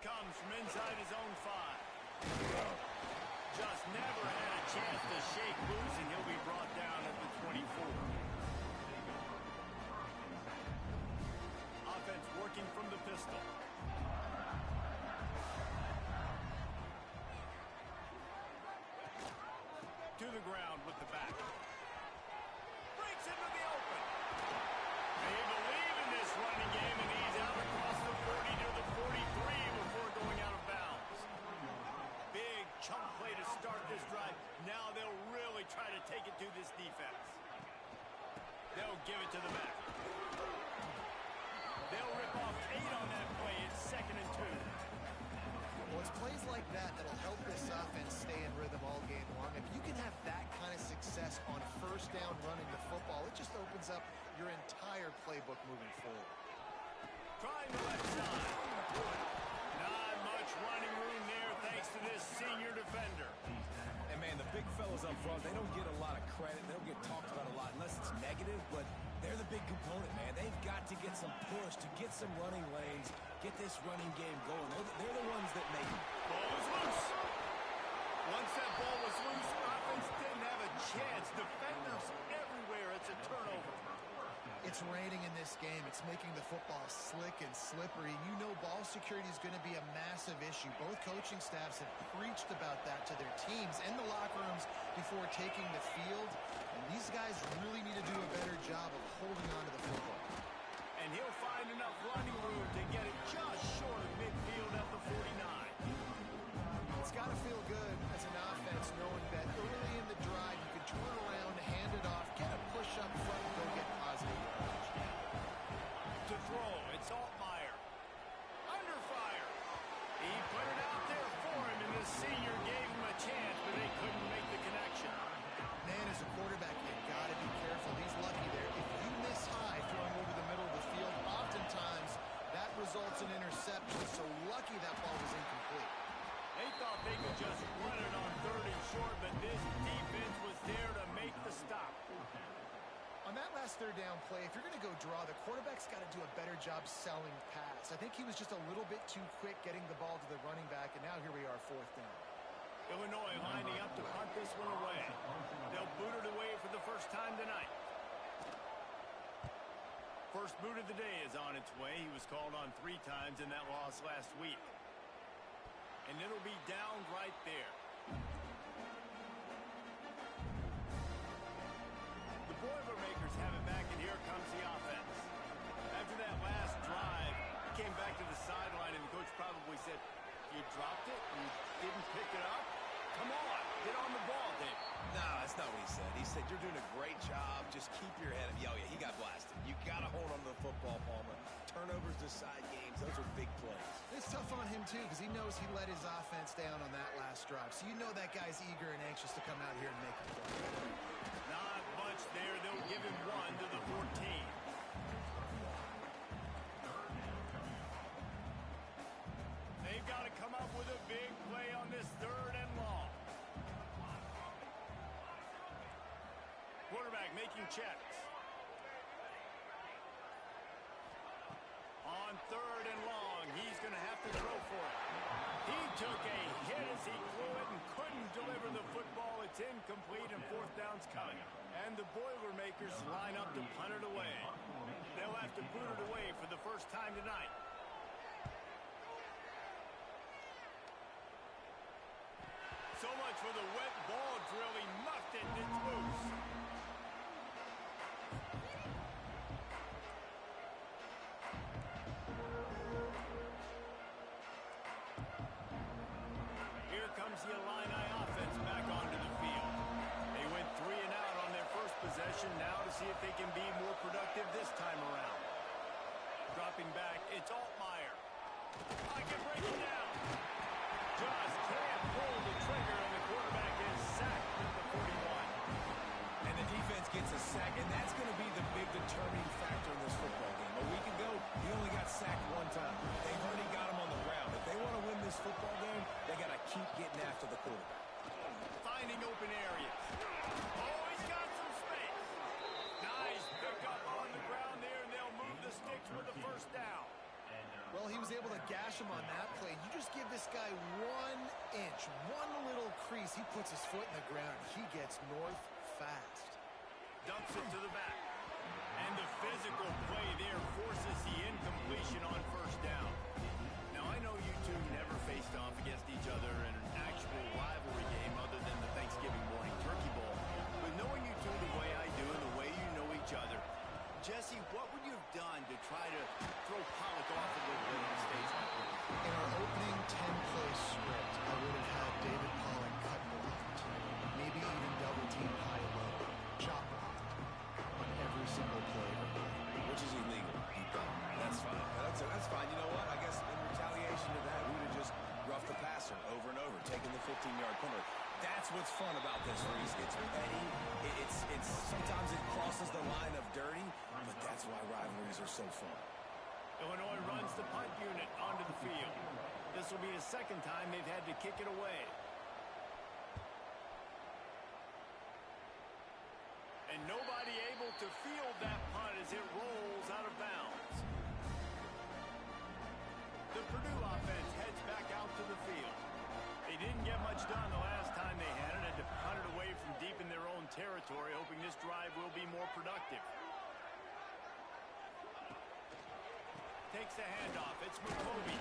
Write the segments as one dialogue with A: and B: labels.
A: comes from inside his own 5. Just never had a chance to shake loose, and he'll be brought down at the 24. Offense working from the pistol. To the ground with the back. Breaks into the open. They believe in this running game, and he's out across the 40 to the 43 before going out of bounds. Big chunk play to start this drive. Now they'll really try to take it to this defense. They'll give it to the back. They'll rip off 8 on that play. It's 2nd and 2.
B: Well, it's plays like that that'll help this offense stay in rhythm all game long. If you can have that kind of success on first down running the football, it just opens up your entire playbook moving forward.
A: Trying the left side. Not much running room there thanks to this senior defender.
C: And, man, the big fellas up front, they don't get a lot of credit. They don't get talked about a lot unless it's negative, but they're the big component, man. They've got to get some push to get some running lanes, get this running game going. They're the ones that make it.
A: Ball was loose. Once that ball was loose, offense didn't have a chance. Defenders everywhere. It's a turnover.
B: It's raining in this game. It's making the football slick and slippery. You know ball security is going to be a massive issue. Both coaching staffs have preached about that to their teams and the locker rooms before taking the field. And these guys really need to do a better job of holding on to the football.
A: And he'll find enough running room to get it just short of midfield at the 49.
B: It's got to feel good as an offense knowing that early in the drive you can turn around, hand it off, get a push up front, and go get positive yardage.
A: To throw, it's Altmaier. Under fire. He put it out there for him, and the senior gave him a chance, but they couldn't make the connection.
B: Man, as a quarterback, you've got to be careful. He's lucky there. If you miss high throwing over the middle of the field, oftentimes that results in interception, so lucky that ball was incomplete.
A: They thought they could just run it on 3rd and short, but this defense was there to make the stop.
B: On that last 3rd down play, if you're going to go draw, the quarterback's got to do a better job selling pass. I think he was just a little bit too quick getting the ball to the running back, and now here we are, 4th down.
A: Illinois lining up to punt this one away. They'll boot it away for the first time tonight. First boot of the day is on its way. He was called on 3 times in that loss last week. And it'll be down right there. The Boilermakers have it back, and here comes the offense. After that last drive, he came back to the sideline, and the coach probably said, "You dropped it? You didn't pick it up? Come on, get on the ball, Dave."
C: No, that's not what he said. He said, "You're doing a great job. Just keep your head up." Oh, yeah, he got blasted. You got to hold on to the football, Palmer. Turnovers decide games. Those are big plays.
B: It's tough on him, too, because he knows he let his offense down on that last drive. So you know that guy's eager and anxious to come out here and make a play.
A: Not much there. They'll give him 1 to the 14. They've got to come up with a big play on this 3rd and long. Quarterback making checks. On 3rd and long, he's going to have to throw for it. He took a hit as he threw it and couldn't deliver the football. It's incomplete, and 4th down's coming. And the Boilermakers line up to punt it away. They'll have to boot it away for the first time tonight. So much for the wet ball drill. He muffed it, and it's loose. Here comes the Illini offense back onto the field. They went 3 and out on their first possession. Now to see if they can be more productive this time around. Dropping back, it's Altmaier. I can break it down. Just can't pull the trigger, and the quarterback is sacked at the 41.
C: And the defense gets a sack, and that's going to be the big determining factor in this football game. A week ago, he only got sacked 1 time. They've already got him on the ground. If they want to win this football game, they got to keep getting after the quarterback.
A: Finding open areas. Oh, he's got some space. Nice pick up on the ground there, and they'll move the sticks with the first down.
B: Well, he was able to gash him on that play. You just give this guy 1 inch, one little crease. He puts his foot in the ground. He gets north fast.
A: Dumps it to the back. And the physical play there forces the incompletion on first down. Now, I know you two never faced off against each other in an actual rivalry game other than the Thanksgiving morning turkey bowl. But knowing you two the way I do and the way you know each other, Jesse, what would you have done to try to throw Pollock off a little bit on stage like this?
B: In our opening 10-play script, I would have had David Pollock cut blocked. Maybe even double-team high-low. Chop blocked on every single play.
C: Which is illegal. That's fine. That's fine. You know what? I guess in retaliation to that, we would have just roughed the passer over and over, taking the 15-yard penalty. That's what's fun about this, Reese. It's petty. It's sometimes it crosses the line of dirty, but that's why rivalries are so fun.
A: Illinois runs the punt unit onto the field. This will be the second time they've had to kick it away. And nobody able to field that punt as it rolls out of bounds. The Purdue offense heads back out to the field. They didn't get much done the last time they had it. Had to punt it away from deep in their own territory, hoping this drive will be more productive. Takes the handoff. It's McCovey.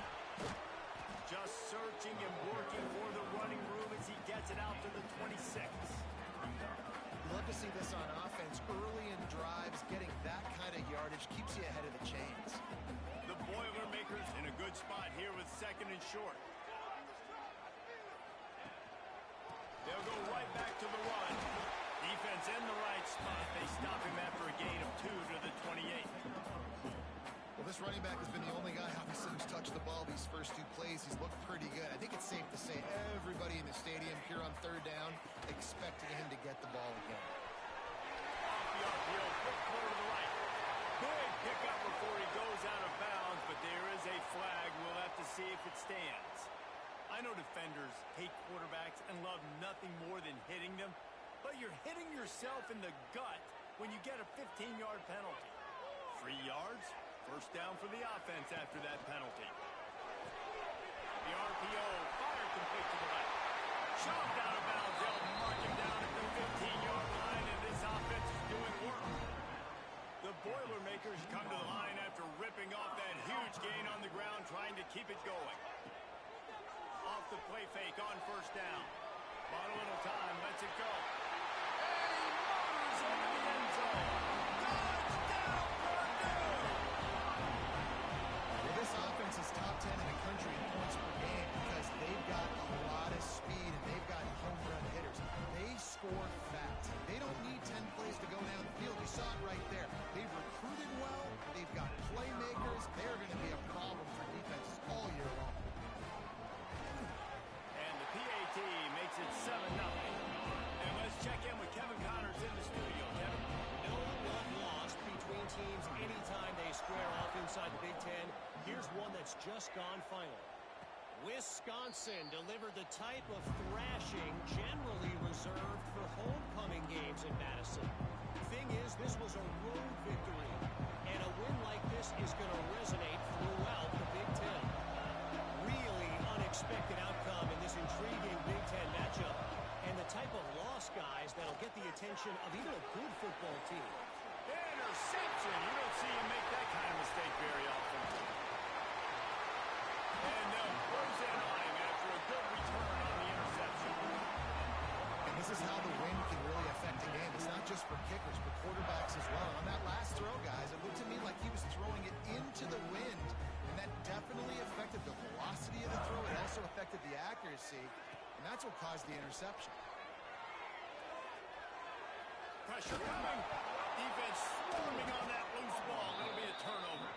A: Just searching and working for the running room as he gets it out to the 26.
B: You love to see this on offense. Early in drives, getting that kind of yardage keeps you ahead of the chains.
A: The Boilermakers in a good spot here with second and short. They'll go right back to the run. Defense in the right spot. They stop him after a gain of 2 to the 28.
B: Well, this running back has been the only guy, obviously, who's touched the ball these first 2 plays. He's looked pretty good. I think it's safe to say everybody in the stadium here on third down expecting him to get the ball again.
A: Off the RPO, quick corner to the right. Big pickup before he goes out of bounds, but there is a flag. We'll have to see if it stands. I know defenders hate quarterbacks and love nothing more than hitting them, but you're hitting yourself in the gut when you get a 15-yard penalty. 3 yards, first down for the offense after that penalty. The RPO, fire complete to the right. Shoved out of bounds. They'll mark him down at the 15-yard line, and this offense is doing work. The Boilermakers come to the line after ripping off that huge gain on the ground, trying to keep it going. Off the play fake on first down. Bought a little time, lets it go. And he motors into the end zone. Touchdown, Purdue!
B: Well, this offense is top 10 in the country in points per game because they've got a lot of speed and they've got home run hitters. They score fast. They don't need 10 plays to go down the field. You saw it right there. They've recruited well. They've got playmakers. They're going to be a problem for defenses all year long.
A: PAT makes it 7-0. And let's check in with Kevin Connors in the studio. Kevin?
D: No love lost between teams anytime they square off inside the Big Ten. Here's one that's just gone final. Wisconsin delivered the type of thrashing generally reserved for homecoming games in Madison. Thing is, this was a road victory, and a win like this is going to resonate throughout the Big Ten. Really unexpected outcome in this intriguing Big Ten matchup, and the type of loss, guys, that'll get the attention of even a good football team.
A: Interception. You don't see him make that kind of mistake very often. And throws in on him after a good return on the interception.
B: And this is how the wind can really affect a game. It's not just for kickers, but quarterbacks as well. On that last throw, guys, it looked to me like he was throwing it into the wind, and that definitely affected the velocity of the throw. It also affected the accuracy, and that's what caused the interception.
A: Pressure coming. Defense swarming on that loose ball. It'll be a turnover.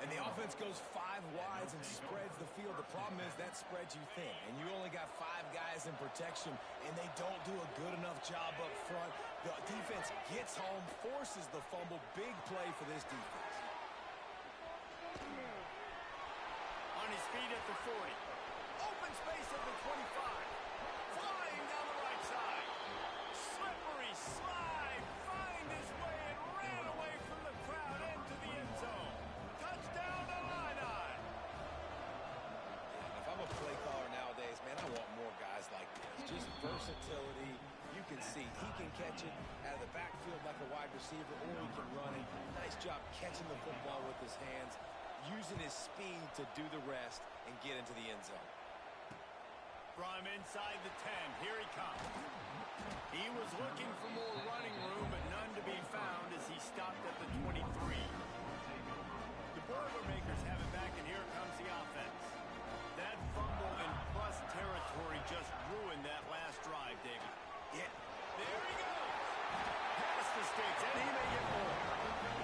C: And the offense goes 5 wides and spreads the field. The problem is that spreads you thin, and you only got 5 guys in protection, and they don't do a good enough job up front. The defense gets home, forces the fumble. Big play for this defense.
A: On his feet at the 40. Open space at the 25. Flying down the right side. Slippery slide. Find his way and ran away from the crowd into the end zone. Touchdown, Illini.
C: versatility. You can see he can catch it out of the backfield like a wide receiver, or he can run it. Nice job catching the football with his hands, using his speed to do the rest and get into the end zone.
A: From inside the 10, here he comes. He was looking for more running room, but none to be found as he stopped at the 23. The Boilermakers have it back, and here comes the offense. That fumble in plus territory just ruined that last drive, David.
C: Yeah.
A: There he goes. Past the sticks, and he may get more.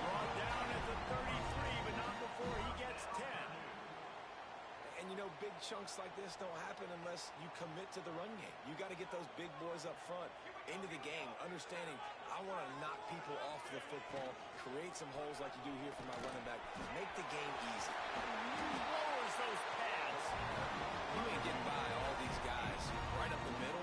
A: Brought down at the 33, but not before he gets 10.
C: And, you know, big chunks like this don't happen unless you commit to the run game. You got to get those big boys up front into the game, understanding I want to knock people off the football, create some holes like you do here for my running back, make the game easy.
A: Lowers those pads.
C: You ain't getting by all these guys right up the middle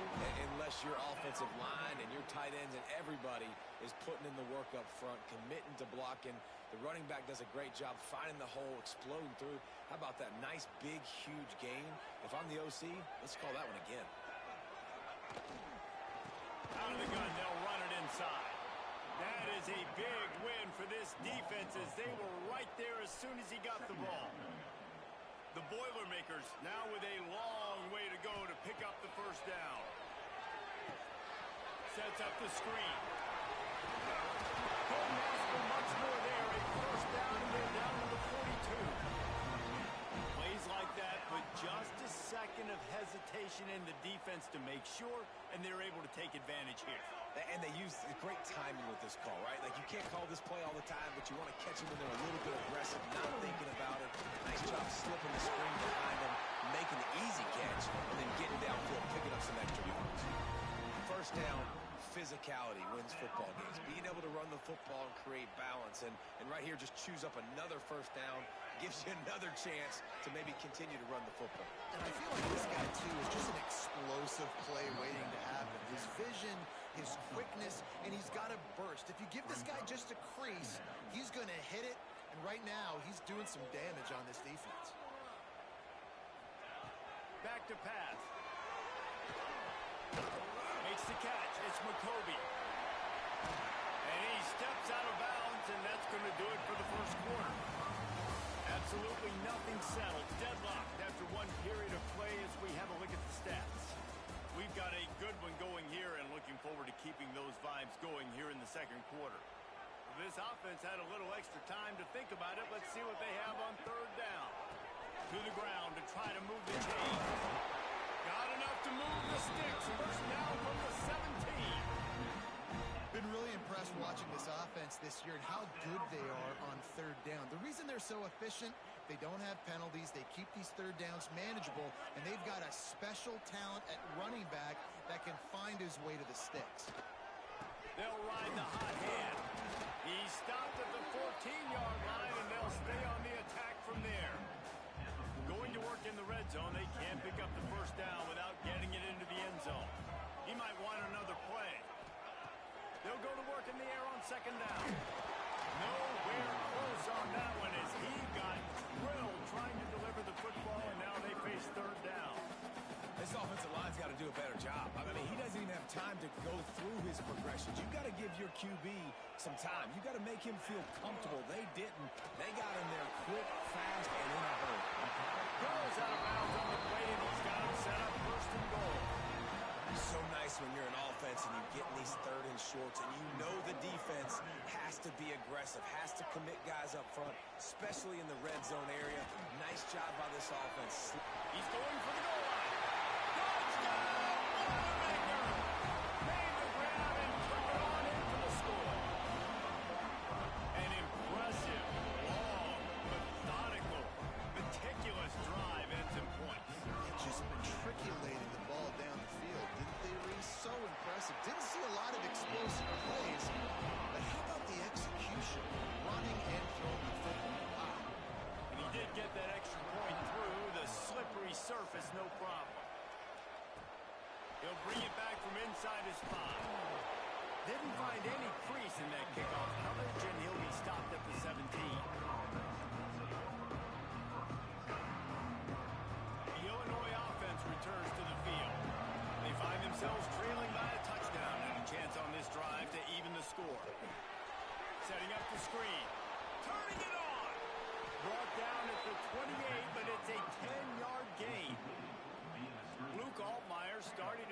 C: unless your offensive line and your tight ends and everybody is putting in the work up front, committing to blocking. The running back does a great job finding the hole, exploding through. How about that nice, big, huge gain? If I'm the OC, let's call that one again.
A: Out of the gun, they'll run it inside. That is a big win for this defense as they were right there as soon as he got the ball. The Boilermakers now with a long way to go to pick up the first down. Sets up the screen. Couldn't ask for much more there. A first down and they're down to the 42. Plays like that, but just a second of hesitation in the defense to make sure, and they're able to take advantage here.
C: And they use great timing with this call, right? Like, you can't call this play all the time, but you want to catch them when they're a little bit aggressive, not thinking about it. Nice job slipping the screen behind them, making the easy catch, and then getting downfield, picking up some extra yards. First down, physicality wins football games. Being able to run the football and create balance, and right here just choose up another first down, gives you another chance to maybe continue to run the football.
B: And I feel like this guy, too, is just an explosive play waiting to happen. His vision, his quickness, and he's got a burst. If you give this guy just a crease, he's going to hit it, and right now he's doing some damage on this defense.
A: Back to pass. Makes the catch. It's McCoby. And he steps out of bounds, and that's going to do it for the first quarter. Absolutely nothing settled. Deadlocked after one period of play as we have a look at the stats. We've got a good one going here and looking forward to keeping those vibes going here in the second quarter. This offense had a little extra time to think about it. Let's see what they have on third down. To the ground to try to move the chains. Got enough to move the sticks. First down from the 17.
B: Been really impressed watching this offense this year and how good they are on third down. The reason they're so efficient, they don't have penalties, they keep these third downs manageable, and they've got a special talent at running back that can find his way to the sticks.
A: They'll ride the hot hand. He stopped at the 14-yard line, and they'll stay on the attack from there. Going to work in the red zone, they can't pick up the first down without getting it into the end zone. He might want another play. They'll go to work in the air on second down. Nowhere close on that one as he got drilled trying to deliver the football, and now they face third down.
C: This offensive line's got to do a better job. I mean, he doesn't even have time to go through his progressions. You got to give your QB some time. You got to make him feel comfortable. They didn't. They got him there quick, fast, and in a hurry.
A: Goes out of bounds on the play, and he's got him set up first and goal.
C: So nice when you're an offense and you get in these third and shorts, and you know the defense has to be aggressive, has to commit guys up front, especially in the red zone area. Nice job by this offense.
A: He's going for the goal line. Touchdown! Boilermaker! Made the grab and took it on in for the score. An impressive, long, methodical, meticulous drive ends in points.
B: Just matriculating the ball down the field. Didn't they, Reese? So impressive. Didn't see a lot of explosive plays, but how about the execution? Running and throwing the football. Wow.
A: And he did get that extra point through the slippery surface, no problem. He'll bring it back from inside his 5. Didn't find any crease in that kickoff coverage, and he'll be stopped at the 17. The Illinois offense returns to the field. They find themselves trailing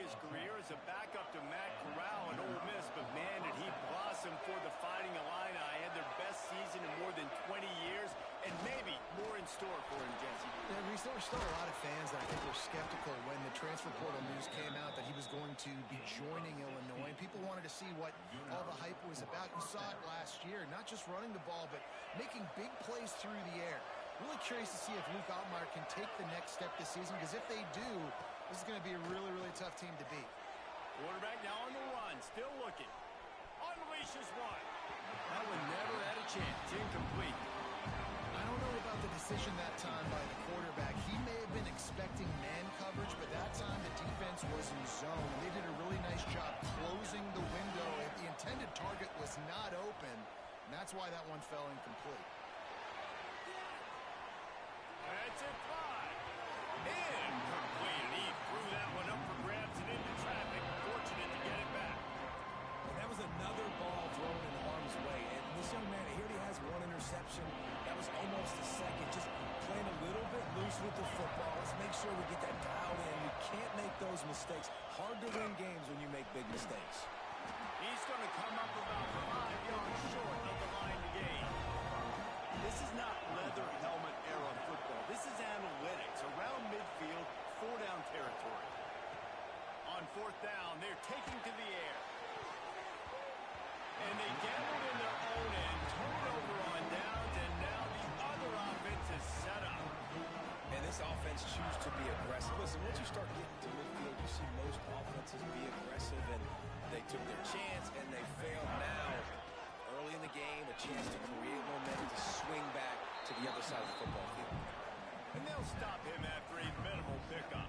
A: his career as a backup to Matt Corral at Ole Miss, but man, did he blossom for the Fighting Illini. Had their best season in more than 20 years, and maybe more in store for him, Jesse.
B: Yeah, Reese, there were still a lot of fans that I think were skeptical when the transfer portal news came out that he was going to be joining Illinois. People wanted to see what all the hype was about. You saw it last year, not just running the ball, but making big plays through the air. Really curious to see if Luke Altmaier can take the next step this season, because if they do, this is going to be a really, really tough team to beat.
A: Quarterback now on the run, still looking. Unleashes one. That one never had a chance. Incomplete.
B: I don't know about the decision that time by the quarterback. He may have been expecting man coverage, but that time the defense was in zone. And they did a really nice job closing the window. The intended target was not open, and that's why that one fell incomplete.
A: That's it, fly. Incomplete. He threw that one up for grabs and into traffic. Fortunate to get it back.
C: And that was another ball thrown in harm's way. And this young man, here he has one interception. That was almost a second. Just playing a little bit loose with the football. Let's make sure we get that dialed in. You can't make those mistakes. Hard to win games when you make big mistakes.
A: He's going to come up about 5 yards short of the line to gain. This is not leather helmet era football. This is analytics. Around midfield, 4-down territory. On 4th down, they're taking to the air. And they gambled in their own end, turn it over on downs, and now the other offense is set up.
C: And this offense chooses to be aggressive. Listen, once you start getting to midfield, you see most offenses be aggressive, and they took their chance, and they failed now. Early in the game, a chance to create momentum, to swing back to the other side of the football field.
A: And they'll stop him after a minimal pickup.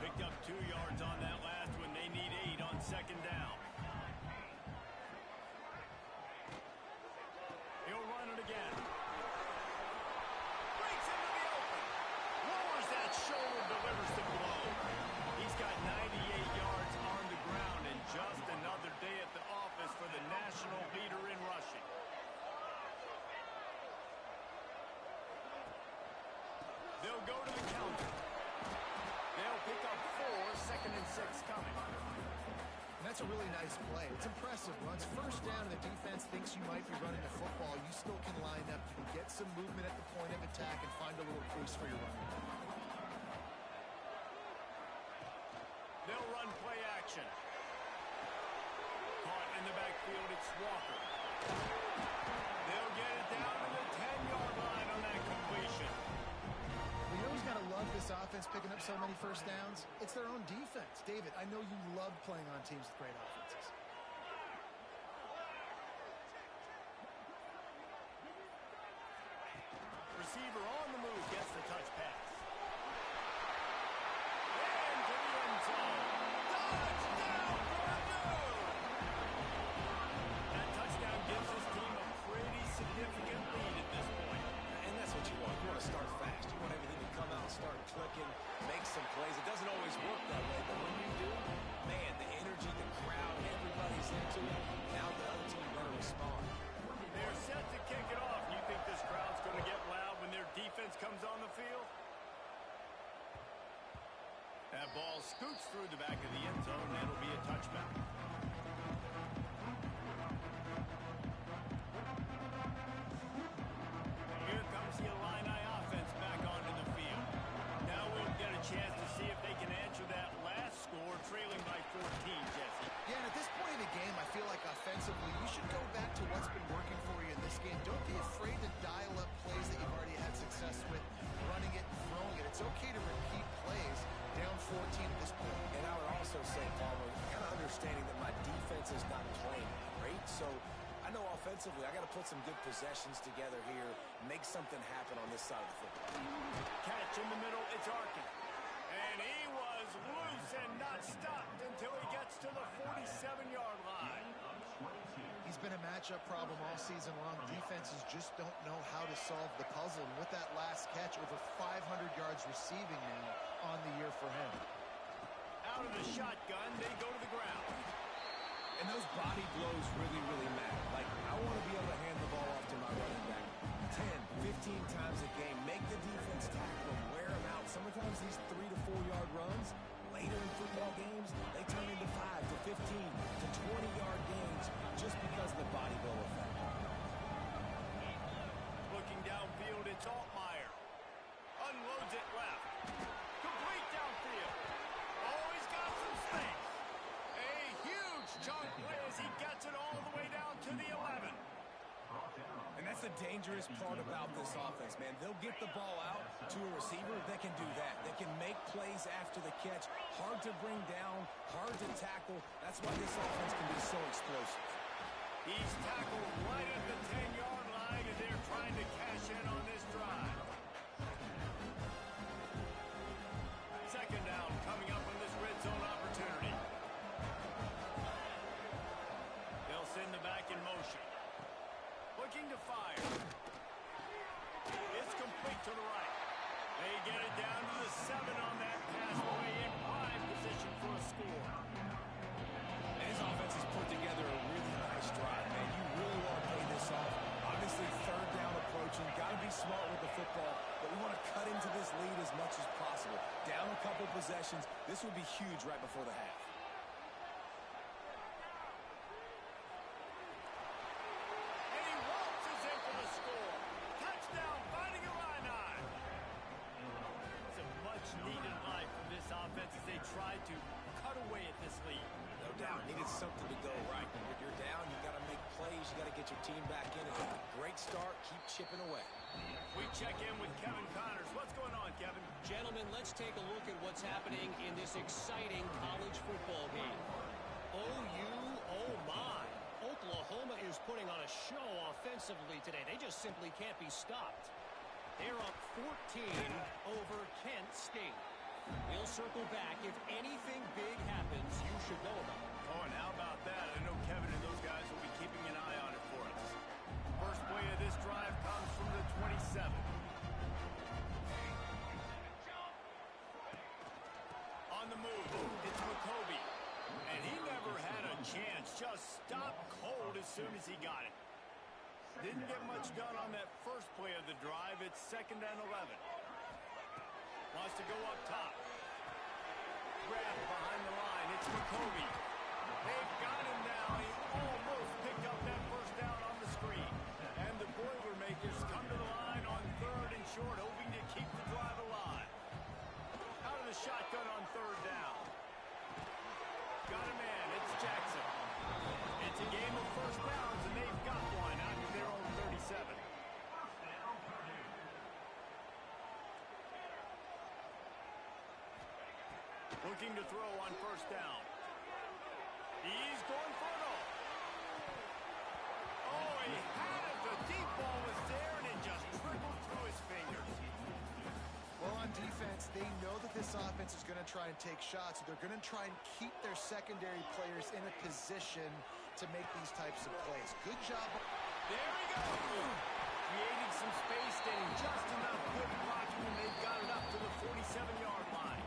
A: Picked up 2 yards on that last one. They need 8 on 2nd down. He'll run it again. Breaks into the open. Lowers that shoulder, delivers the blow. He's got 98 yards on the ground, and just another day at the office for the national leader in rushing. They'll go to the counter. They'll pick up 4, 2nd and 6 coming.
B: And that's a really nice play. It's impressive. Once first down and the defense thinks you might be running the football, you still can line up. You can get some movement at the point of attack and find a little crease for your running.
A: They'll run play action. Caught in the backfield, it's Walker. They'll get it down to the 10-yard line on that completion.
B: You know who's got to love this offense picking up so many first downs? It's their own defense. David, I know you love playing on teams with great offenses.
A: Receiver on the move gets the touch pass. Into the end zone. Touchdown, Purdue! That touchdown gives his team a pretty significant lead at this point.
C: And that's what you want. You want to start fast. You want everything to come out, start clicking, make some plays. It doesn't always work that way, but when you do, man, the energy, the crowd, everybody's into it. Now the other team better respond.
A: They're set to kick it off. You think this crowd's going to get loud when their defense comes on the field? That ball scoots through the back of the end zone. That'll be a touchback. Here comes the Illini offense back onto the field. Now we'll get a chance to see if they can answer that last score, trailing by 14, Jesse.
B: Yeah, and at this point in the game, I feel like offensively, you should go back to what's been working for you in this game. Don't be afraid to dial up plays that you've already had success with, running it and throwing it. It's okay to repeat plays down 14 at this point.
C: And I would also say, Palmer, kind of understanding that my defense is not playing great, so I know offensively I got to put some good possessions together here, make something happen on this side of the football.
A: Catch in the middle, it's Arkin. And he was loose and not stopped until he gets to the 47-yard line.
B: He's been a matchup problem all season long. Defenses just don't know how to solve the puzzle. And with that last catch, over 500 yards receiving now on the year for him.
A: Out of the shotgun, they go to the ground.
C: And those body blows really, really matter. Like, I want to be able to hand the ball off to my running back 10, 15 times a game. Make the defense tackle them, wear them out. Sometimes these 3 to 4 yard runs, later in football games, they turn into 5 to 15 to 20-yard gains just because of the body blow effect.
A: Looking downfield, it's Altmaier. Unloads it left. Complete downfield. Oh, he's got some space. A huge chunk play as he gets it all the way down to the 11.
C: And that's the dangerous part about this offense, man. They'll get the ball out to a receiver that can do that. They can make plays after the catch. Hard to bring down, hard to tackle. That's why this offense can be so explosive.
A: He's tackled right at the 10-yard line as they're trying to cash in on this drive. Second down coming up on this red zone opportunity. They'll send the back in motion. Looking to fire. It's complete to the right. They get it down to the 7 on that pass play in prime position for a score.
C: And his offense has put together a really nice drive, man. You really want to pay this off. Obviously, third down approaching. Got to be smart with the football, but we want to cut into this lead as much as possible. Down a couple possessions. This would be huge right before the half.
A: Tried to cut away at this lead.
C: No doubt. Needed something to go right. When you're down, you got to make plays. You got to get your team back in it. Great start. Keep chipping away.
A: We check in with Kevin Connors. What's going on, Kevin?
D: Gentlemen, let's take a look at what's happening in this exciting college football game. OU, oh my. Oklahoma is putting on a show offensively today. They just simply can't be stopped. They're up 14 over Kent State. We'll circle back. If anything big happens, you should know about it.
A: Oh, and how about that? I know Kevin and those guys will be keeping an eye on it for us. First play of this drive comes from the 27. On the move, it's McCoby. And he never had a chance. Just stopped cold as soon as he got it. Didn't get much done on that first play of the drive. It's 2nd and 11. Wants to go up top. Grab behind the line. It's McCoby. They've got him now. He almost picked up that first down on the screen. And the Boilermakers come to the line on 3rd and short, hoping to keep the drive alive. Out of the shotgun on 3rd down. Got a man. It's Jackson. It's a game of first downs, and they've got one out to their own 37. Looking to throw on first down. He's going for it all. Oh, he had it. The deep ball was there, and it just trickled through his fingers.
B: Well, on defense, they know that this offense is going to try and take shots. They're going to try and keep their secondary players in a position to make these types of plays. Good job.
A: There we go. Creating some space, getting just enough good blocking, and they've got it up to the 47-yard line.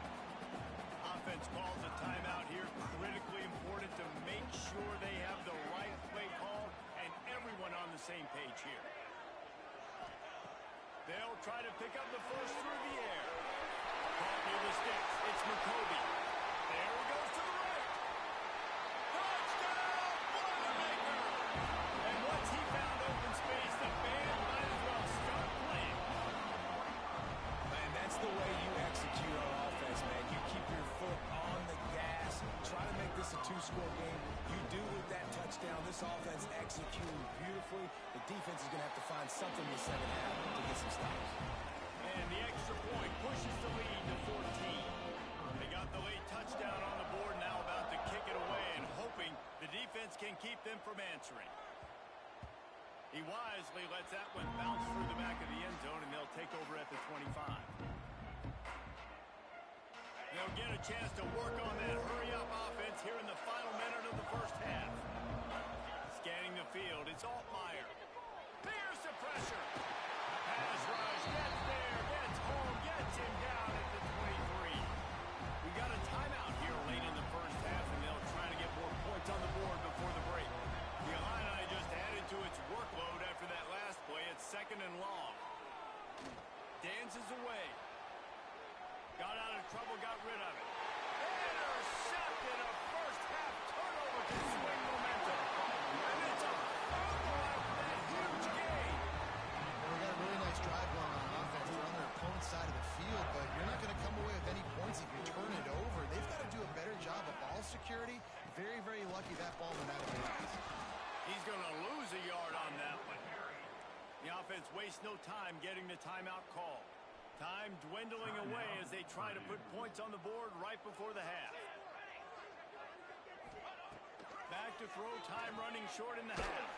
A: Offense calls a timeout here. Critically important to make sure they have the right play call and everyone on the same page here. They'll try to pick up the first through the air. Caught near the sticks. It's McCoby. There he goes to the right. Touchdown, Boilermaker! And once he found open space, the band might as well start playing.
C: Man, that's the way you execute on offense, man. You keep your foot on the gas. Try to make this a 2-score game. You do with that touchdown. This offense executing beautifully. The defense is going to have to find something in the second half to get some stops.
A: And the extra point pushes the lead to 14. They got the late touchdown on the board, now about to kick it away and hoping the defense can keep them from answering. He wisely lets that one bounce through the back of the end zone, and they'll take over at the 25. They'll get a chance to work on that hurry-up offense here in the final minute of the first half. Scanning the field, it's Altmaier. There's the pressure. Pass rush, gets there, gets home, gets him down at the 23. We got a timeout here late in the first half, and they'll try to get more points on the board before the break. The Illini just added to its workload after that last play. It's 2nd and long. Dances away. Got out of trouble, got rid of it. And
B: security, very, very lucky that ball went out of bounds.
A: He's going to lose a yard on that one. The offense wastes no time getting the timeout call. Time dwindling away as they try to put points on the board right before the half. Back to throw, time running short in the half.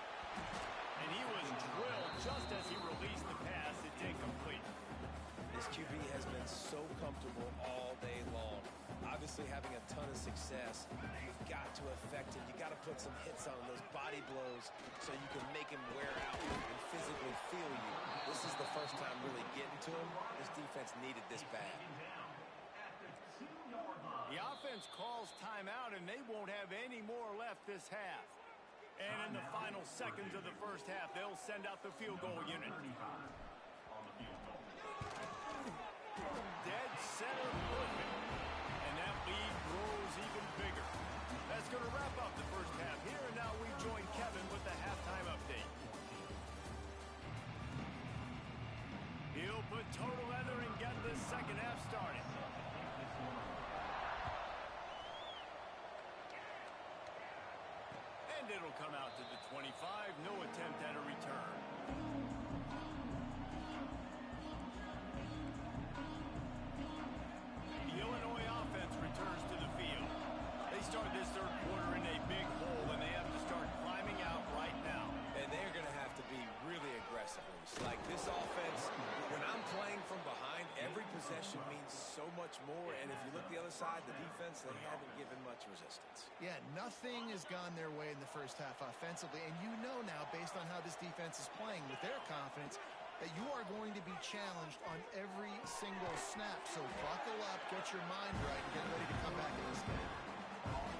A: And he was drilled just as he released the pass. It's incomplete.
C: This QB has been so comfortable all day long. Obviously having a ton of success. You've got to affect him. You got to put some hits on those body blows so you can make him wear out and physically feel you. This is the first time really getting to him. This defense needed this bad.
A: The offense calls timeout, and they won't have any more left this half. And in the final seconds of the first half, they'll send out the field goal unit. Dead center perfect. And that lead grows even bigger. That's going to wrap up the first half here, and now we join Kevin with the halftime update. He'll put total leather and get this second half started. And it'll come out to the 25. No attempt at a return. The Illinois offense returns to the field. They start this third quarter in a big hole, and they have to start climbing out right now.
C: And they're going to have to be really aggressive. Like this offense, when I'm playing from behind, every possession means so much more. And if you look the other side, the defense, they haven't given much resistance.
B: Yeah, nothing has gone their way in the first half offensively. And you know now, based on how this defense is playing with their confidence, that you are going to be challenged on every single snap. So buckle up, get your mind right, and get ready to come back in this game.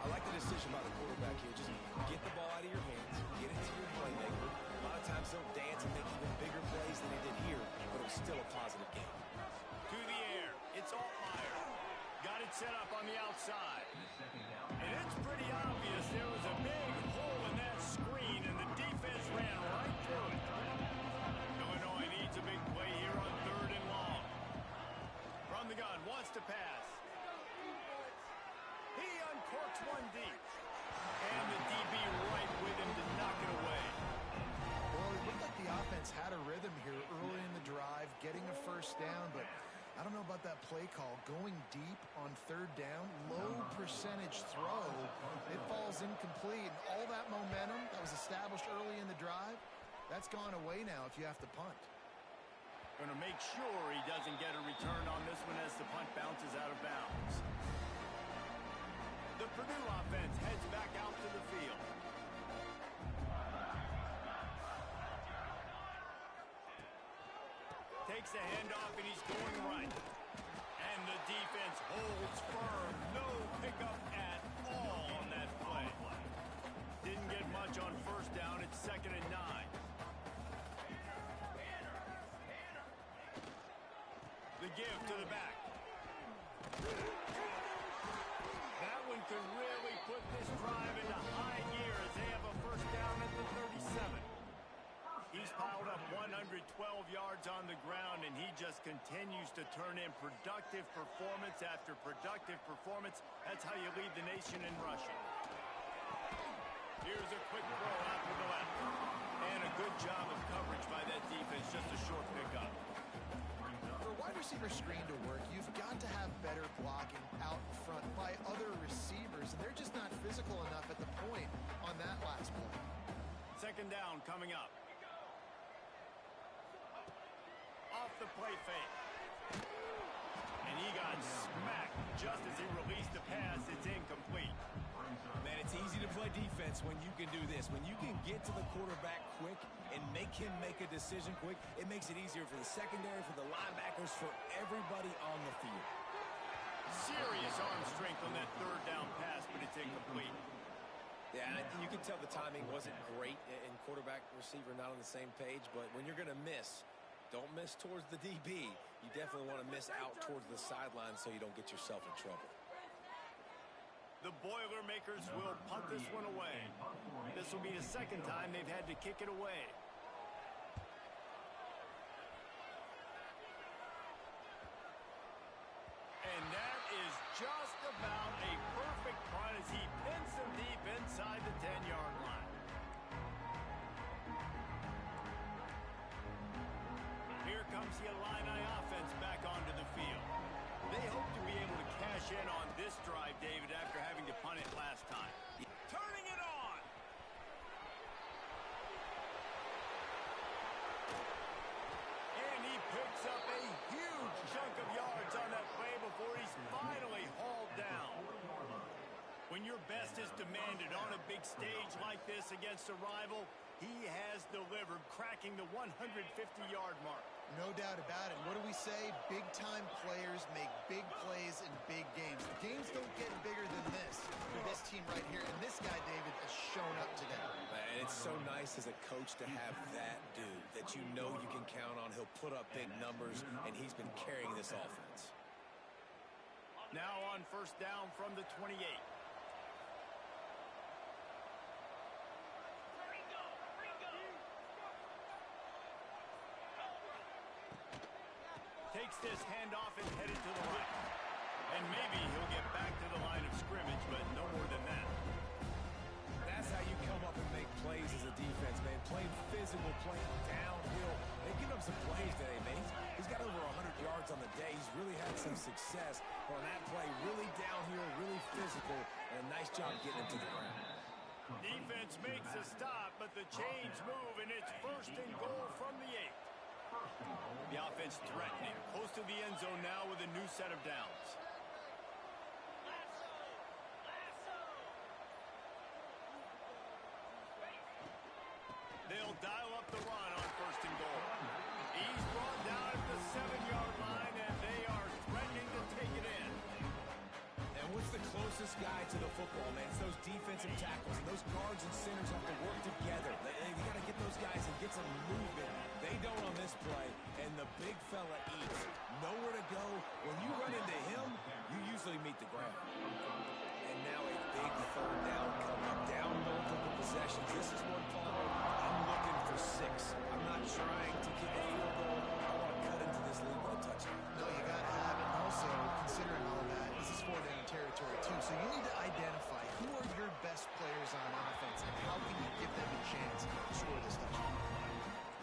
C: I like the decision by the quarterback here. Just get the ball out of your hands, get it to your playmaker. A lot of times they'll dance and make even bigger plays than they did here, but it was still a positive game.
A: To the air, it's Altmaier. Got it set up on the outside. And it's pretty obvious there was a big hole in that screen, and the defense ran right through it. Illinois needs a big play here on 3rd and long. From the gun, wants to pass. He uncorks one deep. And the DB right with him to knock it away.
B: Well, it looked like the offense had a rhythm here early in the drive, getting a first down, but I don't know about that play call. Going deep on 3rd down, low percentage throw, it falls incomplete. And all that momentum that was established early in the drive, that's gone away now if you have to punt.
A: Going to make sure he doesn't get a return on this one as the punt bounces out of bounds. The Purdue offense heads back out to the field. Takes the handoff and he's going right. And the defense holds firm. No pickup at all on that play. Didn't get much on first down. It's 2nd and 9. The give to the back. That one could really put this drive into high gear as they have a first down at the 37. He's piled up 112 yards on the ground, and he just continues to turn in productive performance after productive performance. That's how you lead the nation in rushing. Here's a quick throw out to the left. And a good job of coverage by that defense, just a short pickup.
B: For a wide receiver screen to work, you've got to have better blocking out in front by other receivers, and they're just not physical enough at the point on that last play.
A: 2nd down coming up. Off the play fake. And he got smacked just as he released the pass. It's incomplete.
C: Man, it's easy to play defense when you can do this. When you can get to the quarterback quick and make him make a decision quick, it makes it easier for the secondary, for the linebackers, for everybody on the field.
A: Serious arm strength on that 3rd down pass, but it's incomplete.
C: Yeah, and you can tell the timing wasn't great and quarterback receiver not on the same page, but when you're going to miss, don't miss towards the DB. You definitely want to miss out towards the sideline so you don't get yourself in trouble.
A: The Boilermakers will punt this one away. This will be the 2nd time they've had to kick it away. And that is just about a perfect punt as he the Illini offense back onto the field. They hope to be able to cash in on this drive, David, after having to punt it last time. Turning it on. And he picks up a huge chunk of yards on that play before he's finally hauled down. When your best is demanded on a big stage like this against a rival, he has delivered, cracking the 150-yard mark.
B: No doubt about it. What do we say? Big-time players make big plays in big games. The games don't get bigger than this for this team right here. And this guy, David, has shown up today.
C: And it's so nice as a coach to have that dude that you know you can count on. He'll put up big numbers, and he's been carrying this offense.
A: Now on first down from the 28. Takes this handoff and headed to the right. And maybe he'll get back to the line of scrimmage, but no more than that.
C: That's how you come up and make plays as a defense, man. Playing physical, playing downhill. They've given him some plays today, man. He's got over 100 yards on the day. He's really had some success on that play. Really downhill, really physical, and a nice job getting him to the ground.
A: Defense makes a stop, but the chains move, and it's first and goal from the 8. The offense threatening, close to the end zone now with a new set of downs. They'll dial up the run on first and goal. He's brought down at the 7-yard line, and they are threatening to take it in.
C: And what's the closest guy to the football, man? It's those defensive tackles. And those guards and centers have to work together. They got to get those guys and get some movement. They don't on this play, and the big fella eats. Nowhere to go. When you run into him, you usually meet the ground. And now a big third down coming up. Down multiple possessions. This is one call. I'm looking for 6. I'm not trying to kick a field goal. I want to cut into this lead with a touchdown.
B: No, you got to have it. And also, considering all that, this is 4-down territory, too. So you need to identify who are your best players on offense and how can you give them a chance to score this touchdown.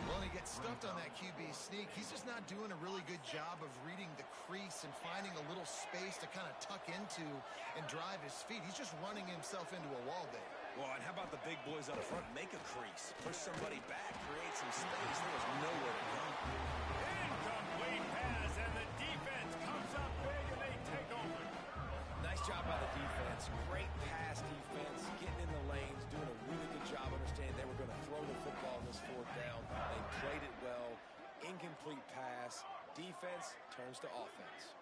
B: Well, he gets stuffed on that QB sneak. He's just not doing a really good job of reading the crease and finding a little space to kind of tuck into and drive his feet. He's just running himself into a wall there.
C: Well, and how about the big boys up front? Make a crease. Push somebody back. Create some space. There was nowhere to go.
A: Incomplete pass, and the defense comes up big, and they take over.
C: Nice job by the defense. Great pass defense. Getting in the lanes. Doing a really good job understanding they were going to throw the football on this 4th down. They played it well. Incomplete pass. Defense turns to offense.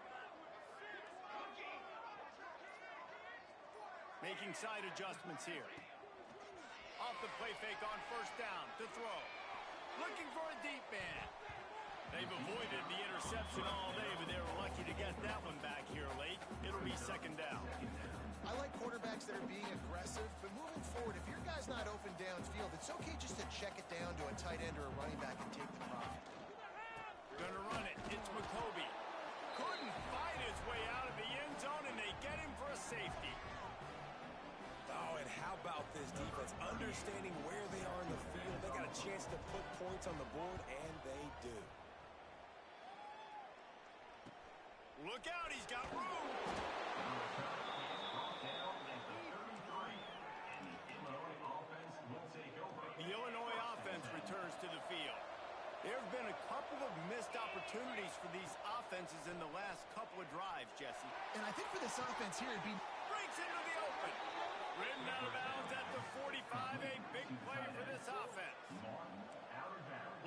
A: Making side adjustments here. Off the play fake on first down to throw. Looking for a deep man. They've avoided the interception all day, but they were lucky to get that one back here late. It'll be second down.
B: I like quarterbacks that are being aggressive, but moving forward, if your guy's not open downfield, it's okay just to check it down to a tight end or a running back and take the profit.
A: Gonna run it. It's McCoby. Couldn't fight his way out of the end zone, and they get him for a safety.
C: Oh, and how about this defense? Understanding where they are in the field. They got a chance to put points on the board, and they do.
A: Look out, he's got room. The Illinois offense returns to the field. There have been a couple of missed opportunities for these offenses in the last couple of drives, Jesse.
B: And I think for this offense here, it'd be...
A: Breaks into the open. Ridden out of bounds at the 45, a big play for this offense.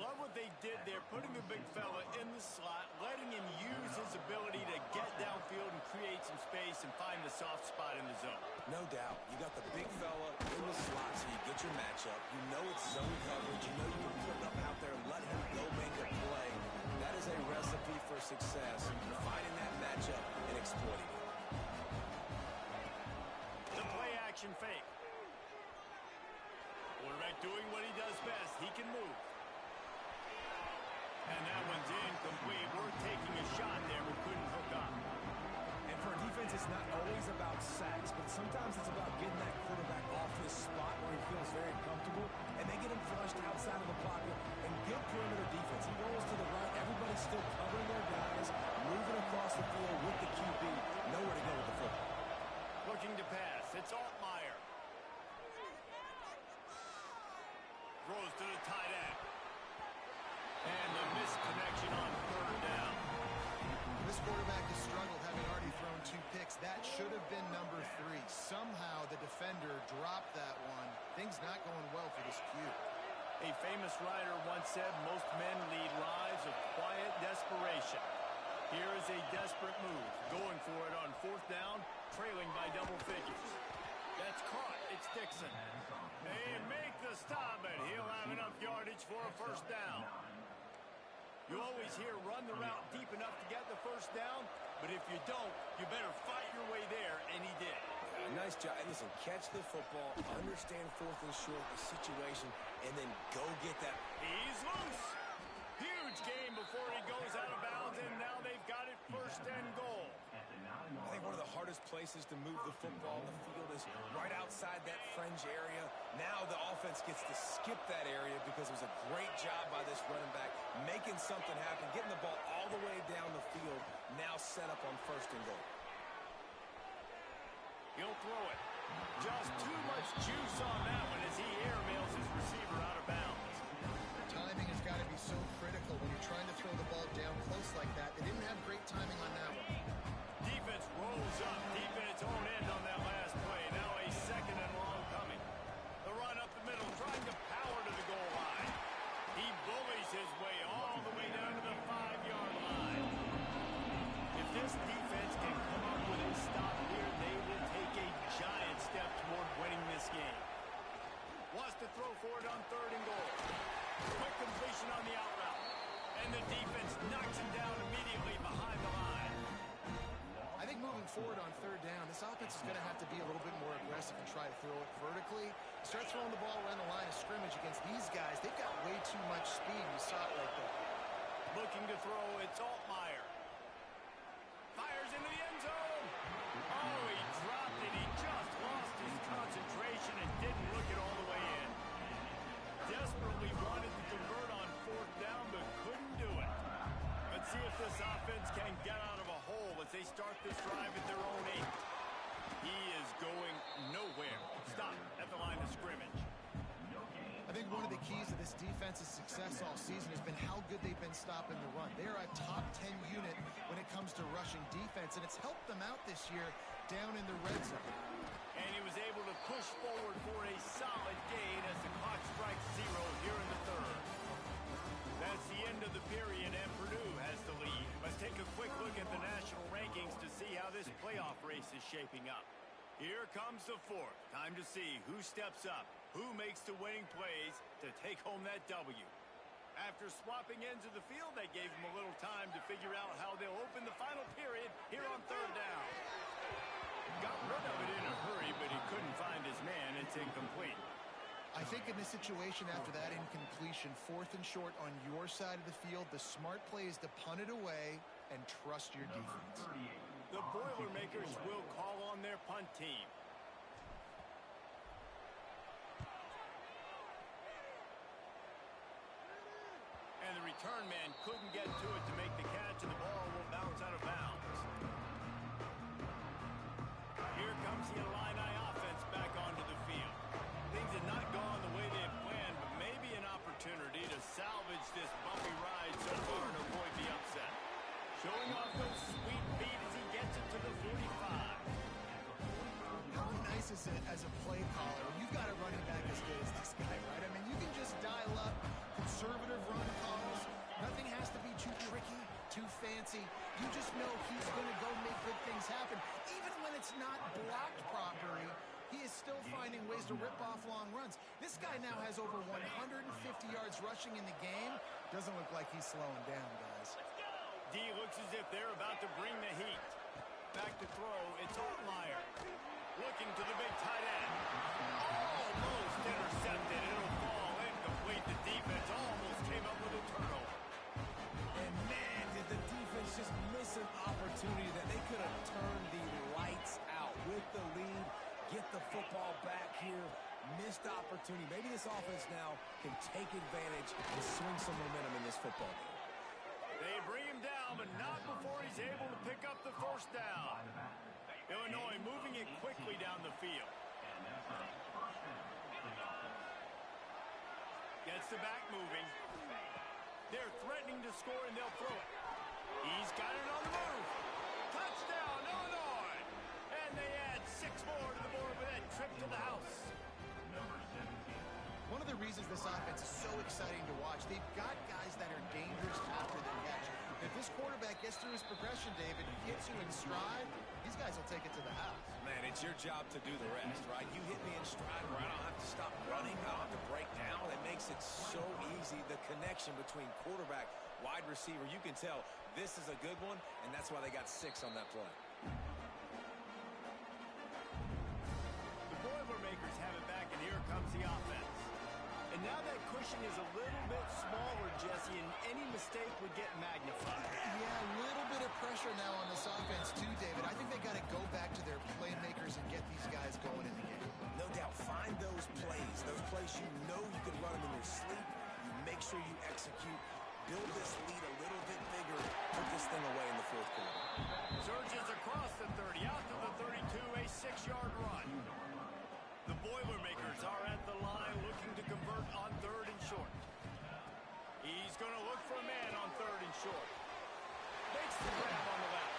A: Love what they did there, putting the big fella in the slot, letting him use his ability to get downfield and create some space and find the soft spot in the zone.
C: No doubt. You got the big fella in the slot, so you get your matchup. You know it's zone coverage. You know you can put him out there and let him go make a play. That is a recipe for success, finding that matchup and exploiting it.
A: The play action fake. Quarterback doing what he does best. He can move. And that one's incomplete. We're taking a shot there, but couldn't hook up.
C: And for a defense, it's not always about sacks, but sometimes it's about getting that quarterback off his spot where he feels very comfortable, and they get him flushed outside of the pocket, and good perimeter defense. He rolls to the right. Everybody's still
A: It's Altmaier. Throws to the tight end. And the misconnection on third down.
B: This quarterback has struggled, having already thrown 2 picks. That should have been number 3. Somehow the defender dropped that one. Things not going well for this Q.
A: A famous writer once said, most men lead lives of quiet desperation. Here is a desperate move, going for it on 4th down, trailing by double figures. That's caught. It's Dixon. They make the stop, and he'll have enough yardage for a first down. You always hear run the route deep enough to get the first down, but if you don't, you better fight your way there, and he did.
C: Nice job. Listen, catch the football, understand 4th and short, the situation, and then go get that.
A: He's loose. Huge game before he goes out of bounds, and now they've got it 1st and goal.
C: I think one of the hardest places to move the football on the field is right outside that fringe area. Now the offense gets to skip that area because it was a great job by this running back, making something happen, getting the ball all the way down the field, now set up on 1st and goal.
A: He'll throw it. Just too much juice on that one as he airmails his receiver out of bounds.
B: Timing has got to be so critical when you're trying to throw the ball down close like that. They didn't have great timing on that one.
A: Defense rolls up deep in its own end on that last play. Now a 2nd and long coming. The run up the middle, trying to power to the goal line. He bullies his way all the way down to the 5-yard line. If this defense can come up with a stop here, they will take a giant step toward winning this game. Wants to throw for it on 3rd and goal. Quick completion on the out route. And the defense knocks him down immediately behind the line.
B: I think moving forward on 3rd down, this offense is going to have to be a little bit more aggressive and try to throw it vertically. Start throwing the ball around the line of scrimmage against these guys. They've got way too much speed. You saw it right there.
A: Looking to throw, it's Altmaier. Fires into the end zone. Oh, he dropped it. He just lost his concentration and didn't look it all the way in. Desperately wanted to convert on 4th down, but couldn't do it. Let's see if this offense can get out of a hole as they start this drive at their own 8. He is going nowhere. Stop at the line of scrimmage.
B: I think one of the keys to this defense's success all season has been how good they've been stopping the run. They are a top 10 unit when it comes to rushing defense, and it's helped them out this year down in the red zone.
A: And he was able to push forward for a solid gain as the clock strikes 0 here in the 3rd. That's the end of the period, and Purdue has the lead. Let's take a quick look at the national rankings to see how this playoff race is shaping up. Here comes the 4th. Time to see who steps up, who makes the winning plays to take home that W. After swapping ends of the field, that gave them a little time to figure out how they'll open the final period here on 3rd down. Got rid of it in a hurry, but he couldn't find his man. It's incomplete.
B: I think in this situation after that incompletion, 4th and short on your side of the field, the smart play is to punt it away and trust your defense.
A: The Boilermakers will call on their punt team. And the return man couldn't get to it to make the catch, and the ball will bounce out of bounds. Here comes the Illini offense back onto the field. Things had not gone the way they had planned, but maybe an opportunity to salvage this bumpy ride so far and avoid the upset. Showing off those sweet feet as he gets it to the 45.
B: How nice is it as a play caller when you've got a running back as good as this guy, right? I mean, you can just dial up conservative run calls. Nothing has to be too tricky, too fancy. You just know he's going to go make good things happen. Even when it's not blocked properly, he is still finding ways to rip off long runs. This guy now has over 150 yards rushing in the game. Doesn't look like he's slowing down, guys.
A: D looks as if they're about to bring the heat. Back to throw, it's Altmaier. Looking to the big tight end. Almost intercepted. It'll fall incomplete. The defense almost came up with a turnover.
C: And man, did the defense just miss an opportunity that they could have turned the lights out with the lead, get the football back here. Missed opportunity. Maybe this offense now can take advantage and swing some momentum in this football game.
A: They bring him down, but not before he's able to pick up the first down. Illinois moving it quickly down the field. Gets the back moving. They're threatening to score, and they'll throw it. He's got it on the move. Touchdown, Illinois! And they add 6 more to the board with that trip to the house.
B: One of the reasons this offense is so exciting to watch, they've got guys that are dangerous after the catch. If this quarterback gets through his progression, David, hits you in stride, these guys will take it to the house.
C: Man, it's your job to do the rest, right? You hit me in stride where I don't have to stop running, I don't have to break down. It makes it so easy, the connection between quarterback, wide receiver. You can tell this is a good one, and that's why they got 6 on that play.
A: The Boilermakers have it back, and here comes the offense. And now that cushion is a little bit smaller, Jesse, and any mistake would get magnified.
B: Yeah, a little bit of pressure now on this offense too, David. I think they got to go back to their playmakers and get these guys going in the game.
C: No doubt, find those plays you know you can run them in your sleep. You make sure you execute. Build this lead a little bit bigger. Put this thing away in the 4th quarter.
A: Surges across the 30, out to the 32, a 6-yard run. The Boilermakers are at the line looking to convert on 3rd and short. He's going to look for a man on 3rd and short. Makes the grab on the left.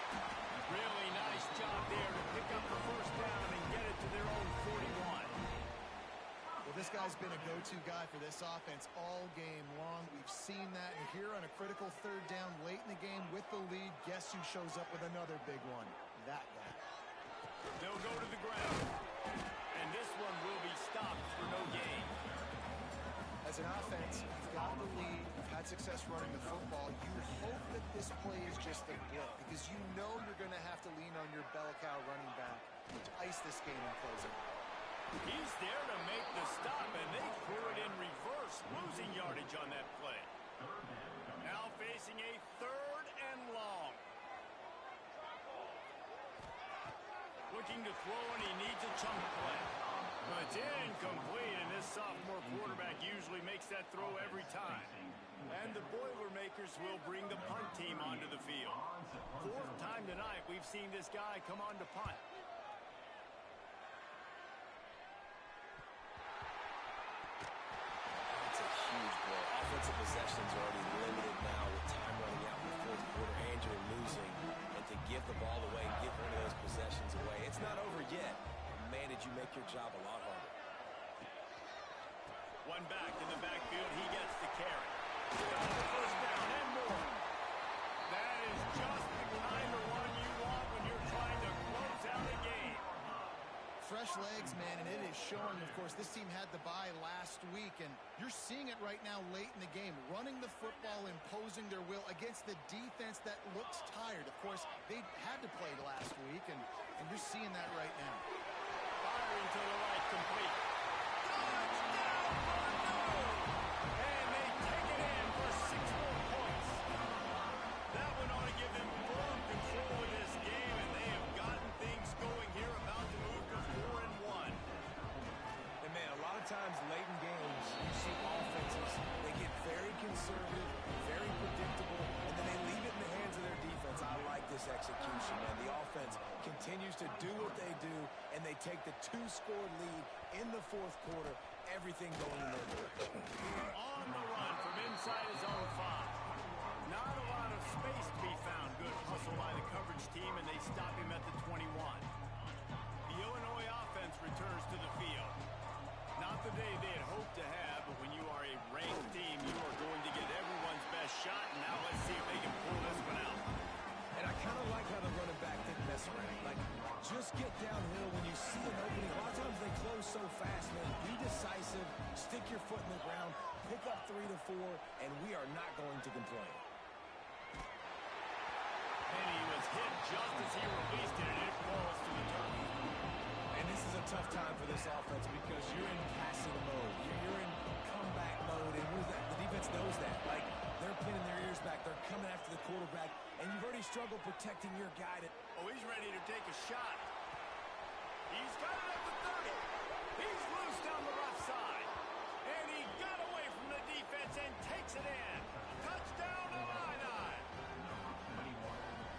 A: Really nice job there to pick up the 1st down and get it to their own 41.
B: Well, this guy's been a go-to guy for this offense all game long. We've seen that, and here on a critical 3rd down late in the game with the lead, guess who shows up with another big one? That guy.
A: They'll go to the ground. And this one will be stopped for no gain.
B: As an offense, you've got the lead, you've had success running the football. You hope that this play is just a blip because you know you're going to have to lean on your bell cow running back to ice this game and close it.
A: He's there to make the stop, and they threw it in reverse, losing yardage on that play. Now facing a 3rd and long. Looking to throw, and he needs a chunk play. But it's incomplete, and this sophomore quarterback usually makes that throw every time. And the Boilermakers will bring the punt team onto the field. 4th time tonight we've seen this guy come on to punt.
C: That's a huge blow. Offensive possessions are already limited now with time running out in the 4th quarter, and you're losing. And to give the ball away and give one of those possessions away, it's not over yet. Man, did you make your job a lot harder.
A: One back in the backfield, he gets the carry. Got the 1st down and more. That is just the kind of run you want when you're trying to close out a game.
B: Fresh legs, man, and it is showing. Of course, this team had the bye last week, and you're seeing it right now late in the game. Running the football, imposing their will against the defense that looks tired. Of course, they had to play last week, and you're seeing that right now.
A: Firing to the right, complete. Touchdown, Purdue! And they take it in for 6 more points. That one ought to give them firm control of this game, and they have gotten things going here, about to move to 4 and 1.
C: And man, a lot of times late in games, you see offenses, they get very conservative, very predictable, and then they leave it in the hands of their defense. I like this execution, man. The offense continues to do what they do, and they take the 2-score lead in the 4th quarter, everything going in their direction.
A: On the run from inside his own 5. Not a lot of space to be found. Good hustle by the coverage team, and they stop him at the 21. The Illinois offense returns to the field. Not the day they had hoped to have, but when you are a ranked team, you are going to get everyone's best shot, and now let's see if they can pull this one out.
C: And I kind of like how the running back didn't mess around. Like, just get downhill when you see an opening. A lot of times they close so fast, man. Be decisive, stick your foot in the ground, pick up 3 to 4, and we are not going to complain.
A: And he was hit just as he released it, and it falls to the turf.
C: And this is a tough time for this offense because you're in passing mode. You're in comeback mode, and the defense knows that. Like, they're pinning their ears back. They're coming after the quarterback, and you've already struggled protecting your guy.
A: Oh, he's ready to take a shot. He's got it at the 30. He's loose down the left side. And he got away from the defense and takes it in. Touchdown, Illini.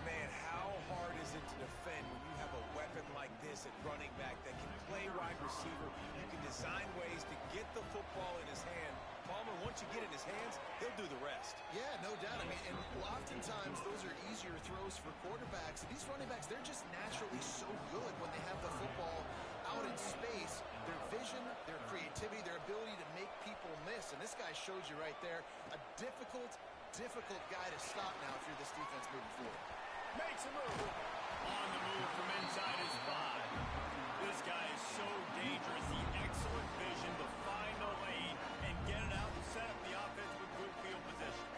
C: Man, how hard is it to defend when you have a weapon genius at running back that can play wide receiver. You can design ways to get the football in his hand. Palmer, once you get it in his hands, he'll do the rest.
B: Yeah, no doubt. I mean, and oftentimes those are easier throws for quarterbacks. These running backs, they're just naturally so good when they have the football out in space. Their vision, their creativity, their ability to make people miss. And this guy showed you right there, a difficult guy to stop now if you're this defense moving forward.
A: Makes a move. On the move from inside his 5. This guy is so dangerous. The excellent vision to find the lane and get it out and set up the offense with good field position.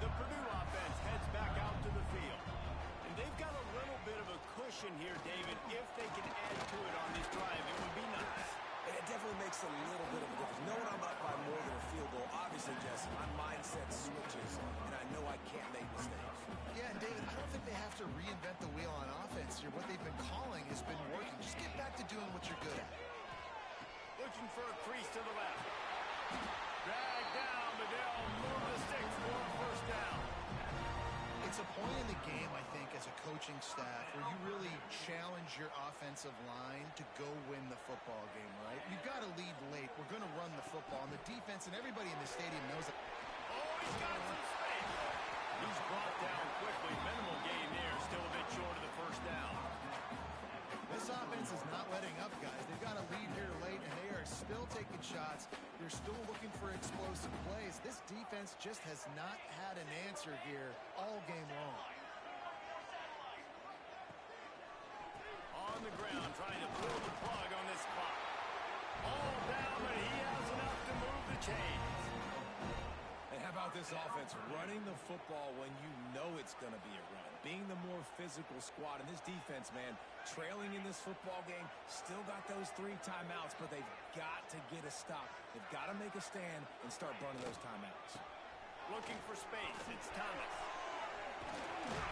A: The Purdue offense heads back out to the field. And they've got a little bit of a cushion here, David. If they can add to it on this drive, it would be nice.
C: It definitely makes a little bit of a difference. Knowing I'm up by more than a field goal, obviously, Jesse, my mindset switches, and I know I can't make mistakes.
B: Yeah, and David, I don't think they have to reinvent the wheel on offense here. What they've been calling has been working. Just get back to doing what you're good at.
A: Looking for a crease to the left. Drag down, but they'll move the sticks for a first down.
B: It's a point in the game, I think, as a coaching staff where you really challenge your offensive line to go win the football game, right? You've got to lead late. We're going to run the football, and the defense and everybody in the stadium knows it.
A: Oh, he's got some space. He's brought down quickly. Minimal gain there. Still a bit short of the first down.
B: This offense is not letting up, guys. They've got a lead here late, and they are still taking shots. They're still looking for explosive plays. This defense just has not had an answer here all game long.
A: On the ground, trying to pull the plug on this clock. All down, but he has enough to move the chains.
C: And how about this offense running the football when you know it's going to be a run? Being the more physical squad, and this defense, man, trailing in this football game, still got those 3 timeouts, but they've got to get a stop. They've got to make a stand and start burning those timeouts.
A: Looking for space. It's Thomas.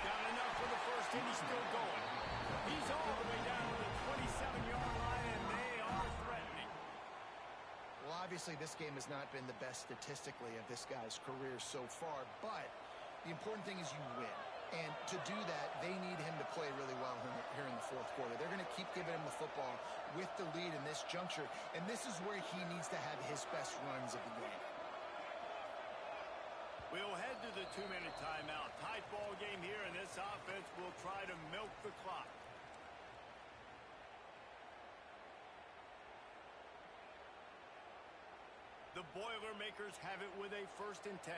A: Got enough for the first, and he's still going. He's all the way down to the 27-yard line, and they are threatening.
B: Well, obviously, this game has not been the best statistically of this guy's career so far, but the important thing is you win. And to do that, they need him to play really well here in the fourth quarter. They're going to keep giving him the football with the lead in this juncture, and this is where he needs to have his best runs of the game.
A: We'll head to the 2-minute timeout. Tight ball game here, and this offense will try to milk the clock. The Boilermakers have it with a 1st and 10.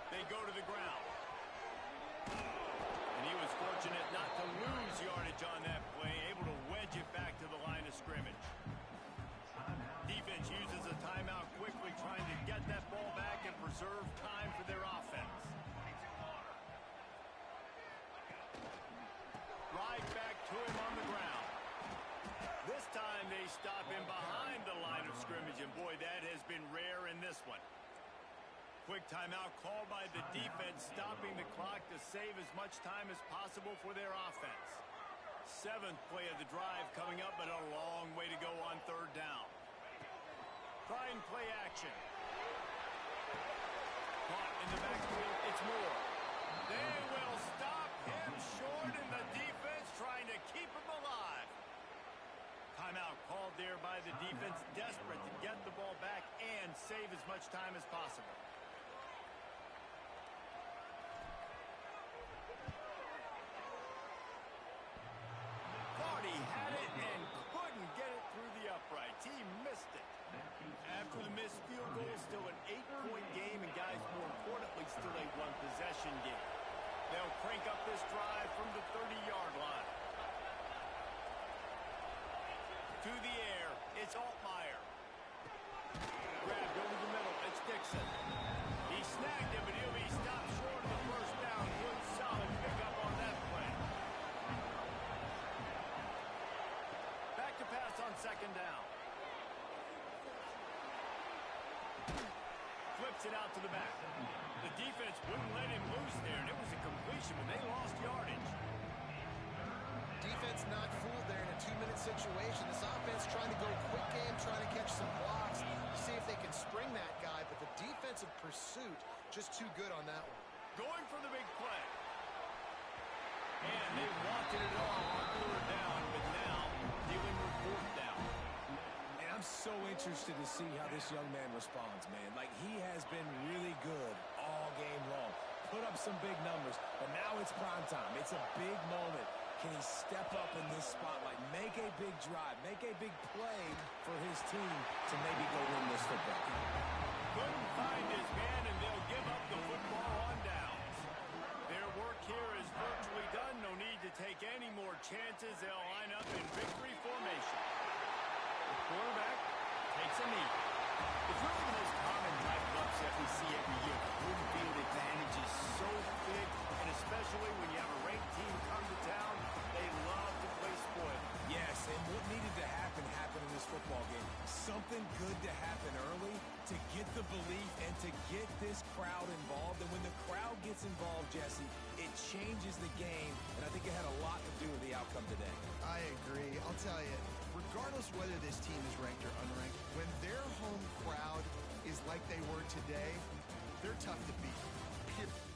A: They go to the ground. And he was fortunate not to lose yardage on that play, able to wedge it back to the line of scrimmage. Defense uses a timeout quickly, trying to get that ball back and preserve time for their offense. Right back to him on the ground. This time they stop him behind the line of scrimmage, and boy, that has been rare in this one. Quick timeout called by the defense, stopping the clock to save as much time as possible for their offense. 7th play of the drive coming up, but a long way to go on 3rd down. Try and play action. Caught in the backfield, it's Moore. They will stop him short, and the defense trying to keep him alive. Timeout called there by the defense, desperate to get the ball back and save as much time as possible. He had it and couldn't get it through the uprights. He missed it. After the missed field goal, still an 8-point game, and guys, more importantly, still a 1-possession game. They'll crank up this drive from the 30-yard line. To the air, it's Altmaier. Grabbed over the middle, it's Dixon. He snagged him, but he'll be stopped short of the first down. Good, solid pickup on that play. Back to pass on 2nd down. Flips it out to the back. The defense wouldn't let him loose there, and it was a completion, but they lost yardage.
B: defense not fooled there in a 2-minute situation. This offense trying to go quick game, trying to catch some blocks, see if they can spring that guy, but the defensive pursuit just too good on that one.
A: Going for the big play. And they wanted it all on 3rd down, but now dealing with 4th down.
C: And I'm so interested to see how this young man responds, man. Like, he has been really good all game long. Put up some big numbers, but now it's prime time. It's a big moment. Can he step up in this spotlight, make a big drive, make a big play for his team to maybe go win this football game?
A: Couldn't find his man, and they'll give up the football on downs. Their work here is virtually done. No need to take any more chances. They'll line up in victory formation. The quarterback takes a knee. It's really the most common type of upset we see every year. Home field advantage is so big, and especially when you have a ranked team come to town, they love to play spoiled.
C: Yes, and what needed to happen happened in this football game. Something good to happen early to get the belief and to get this crowd involved. And when the crowd gets involved, Jesse, it changes the game, and I think it had a lot to do with the outcome today.
B: I agree. I'll tell you, regardless whether this team is ranked or unranked, when their home crowd is like they were today, they're tough to beat. Period.